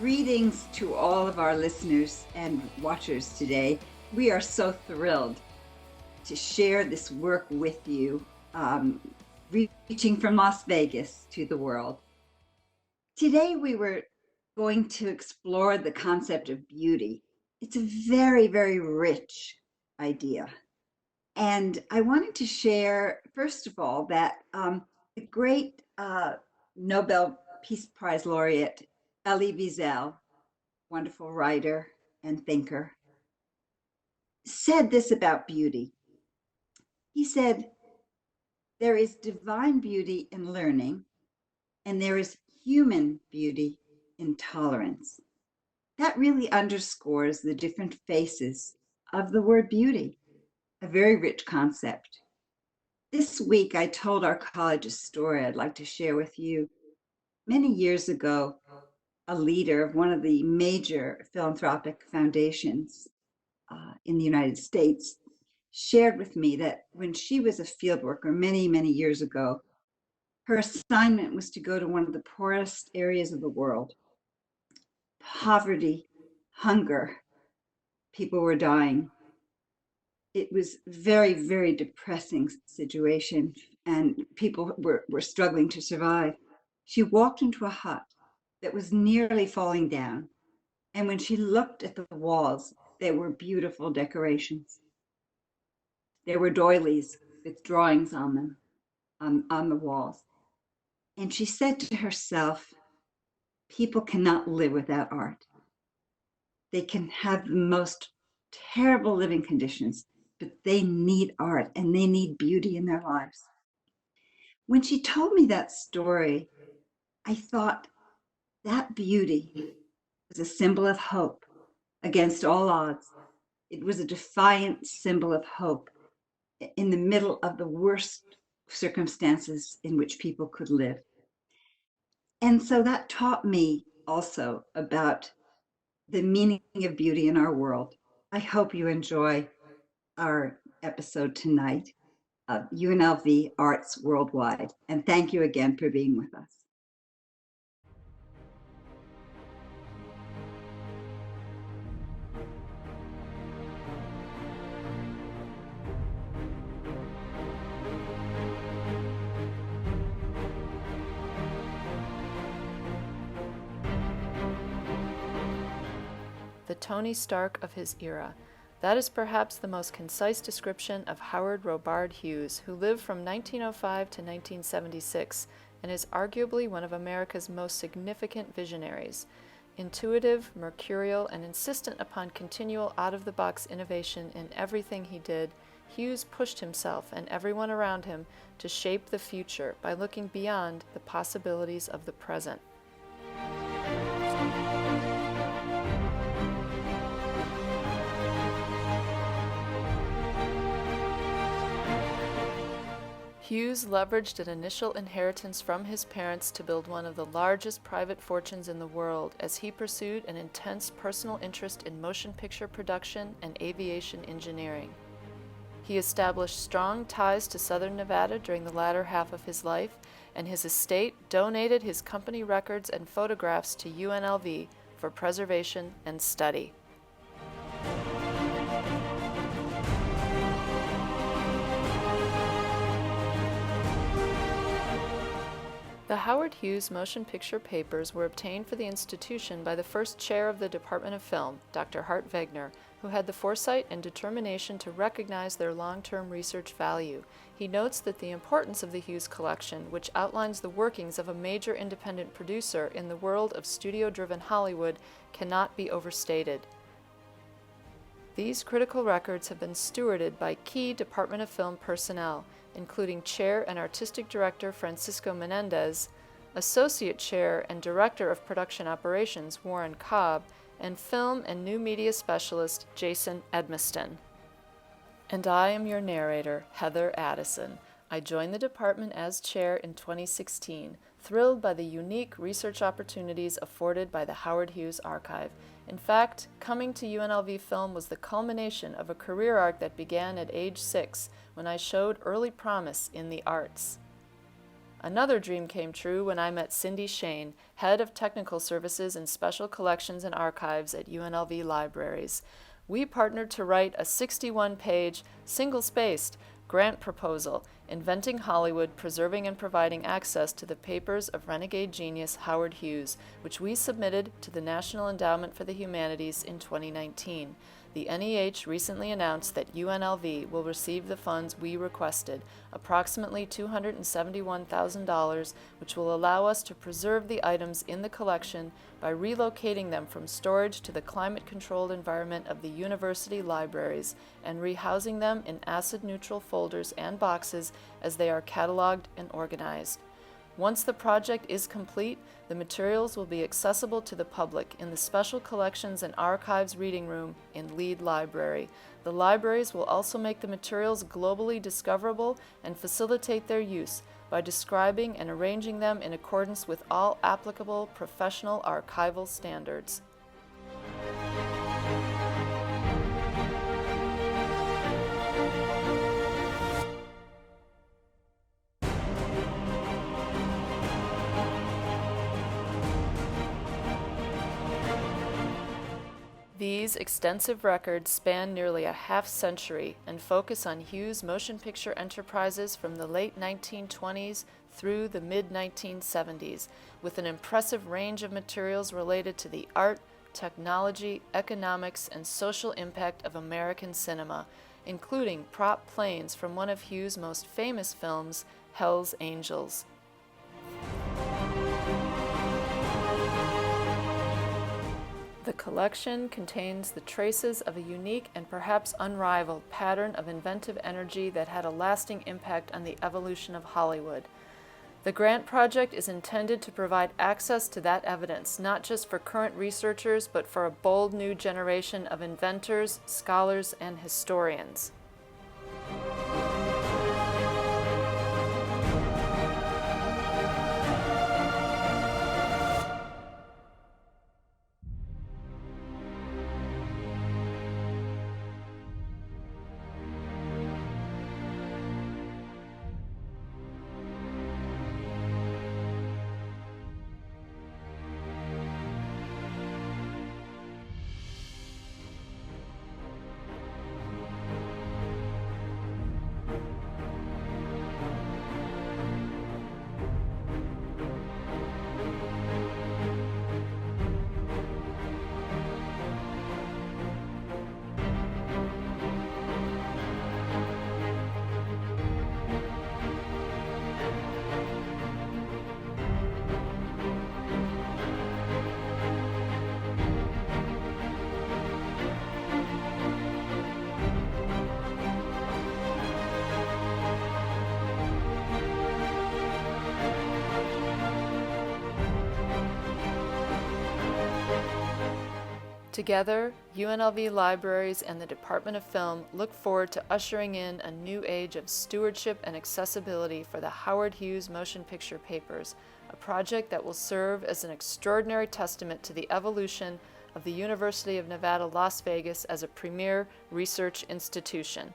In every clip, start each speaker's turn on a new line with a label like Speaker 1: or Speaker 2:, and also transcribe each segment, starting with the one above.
Speaker 1: Greetings to all of our listeners and watchers today. We are so thrilled to share this work with you, reaching from Las Vegas to the world. Today, we were going to explore the concept of beauty. It's a very, very rich idea. And I wanted to share, first of all, that the great Nobel Peace Prize laureate Elie Wiesel, wonderful writer and thinker, said this about beauty. He said, there is divine beauty in learning, and there is human beauty in tolerance. That really underscores the different faces of the word beauty, a very rich concept. This week, I told our college a story I'd like to share with you. Many years ago, a leader of one of the major philanthropic foundations in the United States shared with me that when she was a field worker many, many years ago, her assignment was to go to one of the poorest areas of the world. Poverty, hunger, people were dying. It was very, very depressing situation, and people were struggling to survive. She walked into a hut that was nearly falling down, and when she looked at the walls, there were beautiful decorations. There were doilies with drawings on them, on the walls. And she said to herself, people cannot live without art. They can have the most terrible living conditions, but they need art and they need beauty in their lives. When she told me that story, I thought that beauty was a symbol of hope against all odds. It was a defiant symbol of hope in the middle of the worst circumstances in which people could live. And so that taught me also about the meaning of beauty in our world. I hope you enjoy our episode tonight of UNLV Arts Worldwide. And thank you again for being with us.
Speaker 2: The Tony Stark of his era. That is perhaps the most concise description of Howard Robard Hughes, who lived from 1905 to 1976 and is arguably one of America's most significant visionaries. Intuitive, mercurial, and insistent upon continual out-of-the-box innovation in everything he did, Hughes pushed himself and everyone around him to shape the future by looking beyond the possibilities of the present. Hughes leveraged an initial inheritance from his parents to build one of the largest private fortunes in the world as he pursued an intense personal interest in motion picture production and aviation engineering. He established strong ties to Southern Nevada during the latter half of his life, and his estate donated his company records and photographs to UNLV for preservation and study. The Howard Hughes motion picture papers were obtained for the institution by the first chair of the Department of Film, Dr. Hart Wegener, who had the foresight and determination to recognize their long-term research value. He notes that the importance of the Hughes collection, which outlines the workings of a major independent producer in the world of studio-driven Hollywood, cannot be overstated. These critical records have been stewarded by key Department of Film personnel, including Chair and Artistic Director Francisco Menendez, Associate Chair and Director of Production Operations Warren Cobb, and Film and New Media Specialist Jason Edmiston. And I am your narrator, Heather Addison. I joined the department as chair in 2016, thrilled by the unique research opportunities afforded by the Howard Hughes Archive. In fact, coming to UNLV Film was the culmination of a career arc that began at age 6 when I showed early promise in the arts. Another dream came true when I met Cindy Shane, Head of Technical Services and Special Collections and Archives at UNLV Libraries. We partnered to write a 61-page, single-spaced grant proposal, Inventing Hollywood, Preserving and Providing Access to the Papers of Renegade Genius Howard Hughes, which we submitted to the National Endowment for the Humanities in 2019. The NEH recently announced that UNLV will receive the funds we requested, approximately $271,000, which will allow us to preserve the items in the collection by relocating them from storage to the climate-controlled environment of the university libraries and rehousing them in acid-neutral folders and boxes as they are cataloged and organized. Once the project is complete, the materials will be accessible to the public in the Special Collections and Archives Reading Room in Lead Library. The libraries will also make the materials globally discoverable and facilitate their use by describing and arranging them in accordance with all applicable professional archival standards. These extensive records span nearly a half-century and focus on Hughes' motion picture enterprises from the late 1920s through the mid-1970s, with an impressive range of materials related to the art, technology, economics, and social impact of American cinema, including prop planes from one of Hughes' most famous films, Hell's Angels. The collection contains the traces of a unique and perhaps unrivaled pattern of inventive energy that had a lasting impact on the evolution of Hollywood. The grant project is intended to provide access to that evidence, not just for current researchers, but for a bold new generation of inventors, scholars, and historians. Together, UNLV Libraries and the Department of Film look forward to ushering in a new age of stewardship and accessibility for the Howard Hughes motion picture papers, a project that will serve as an extraordinary testament to the evolution of the University of Nevada, Las Vegas as a premier research institution.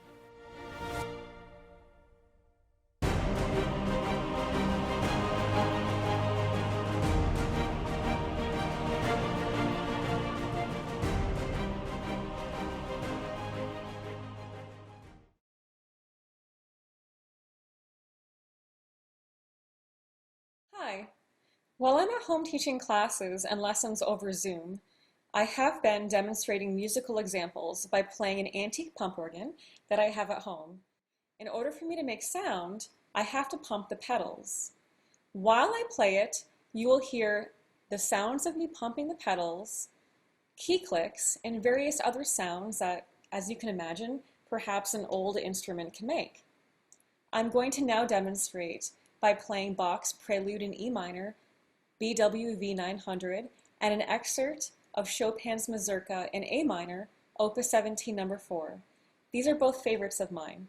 Speaker 3: Hi. While I'm at home teaching classes and lessons over Zoom, I have been demonstrating musical examples by playing an antique pump organ that I have at home. In order for me to make sound, I have to pump the pedals. While I play it, you will hear the sounds of me pumping the pedals, key clicks, and various other sounds that, as you can imagine, perhaps an old instrument can make. I'm going to now demonstrate by playing Bach's Prelude in E minor, BWV 900, and an excerpt of Chopin's Mazurka in A minor, Opus 17 No. 4. These are both favorites of mine.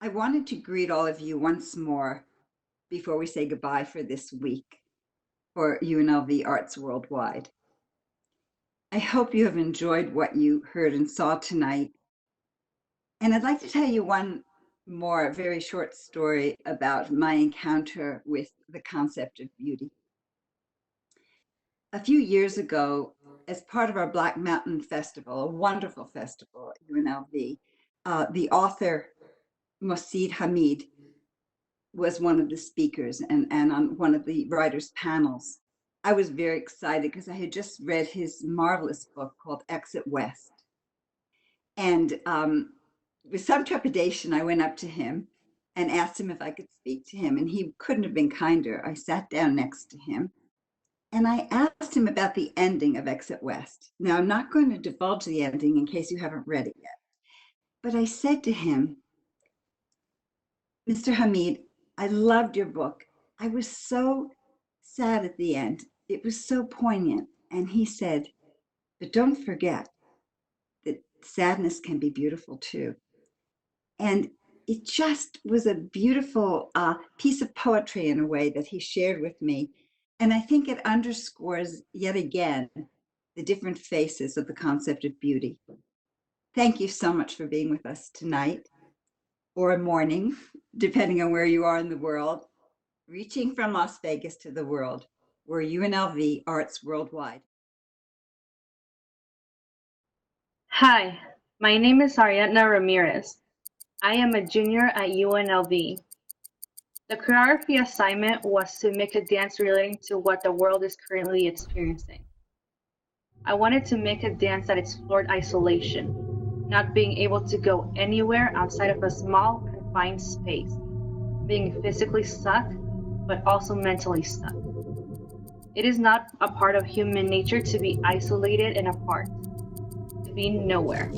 Speaker 1: I wanted to greet all of you once more before we say goodbye for this week for UNLV Arts Worldwide. I hope you have enjoyed what you heard and saw tonight. And I'd like to tell you one more very short story about my encounter with the concept of beauty. A few years ago, as part of our Black Mountain Festival, a wonderful festival at UNLV, the author Mosid Hamid was one of the speakers and on one of the writers' panels. I was very excited because I had just read his marvelous book called Exit West. And with some trepidation, I went up to him and asked him if I could speak to him, and he couldn't have been kinder. I sat down next to him and I asked him about the ending of Exit West. Now, I'm not going to divulge the ending in case you haven't read it yet, but I said to him, Mr. Hamid, I loved your book. I was so sad at the end. It was so poignant. And he said, but don't forget that sadness can be beautiful too. And it just was a beautiful piece of poetry in a way that he shared with me. And I think it underscores yet again the different faces of the concept of beauty. Thank you so much for being with us tonight or morning, depending on where you are in the world. Reaching from Las Vegas to the world, we're UNLV Arts Worldwide.
Speaker 4: Hi, my name is Ariadna Ramirez. I am a junior at UNLV. The choreography assignment was to make a dance relating to what the world is currently experiencing. I wanted to make a dance that explored isolation, not being able to go anywhere outside of a small, confined space, being physically stuck, but also mentally stuck. It is not a part of human nature to be isolated and apart, to be nowhere.